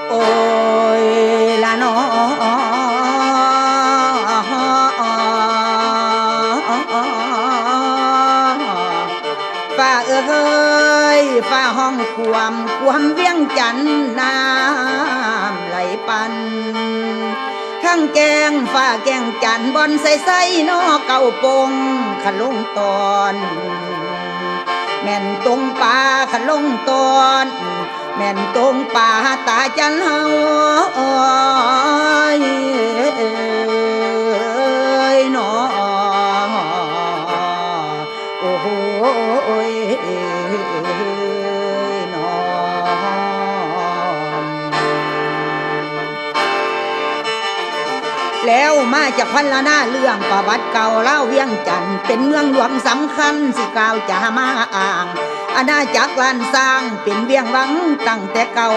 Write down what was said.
โอ้ยละน้อฝ้าเอ้ยฝ้าห้องความเวียงจันทร์น้ำไหลปันข้างแกงฝ้าแกงจันทร์บอนใสๆนอเก่าปงขะลงตอนแม่นตรงป่าขะลงตอนแม่นตรงป่าตาจันเฮาหนอโอ้โหหนอแล้วมาจากพันละหน้าเรื่องประวัติเก่าเล่าเวียงจันทร์เป็นเมืองหลวงสำคัญสิกล่าวจะมาอ่างอาณาจักรล้านสร้างเป็นเวียงวังตั้งแต่เก่า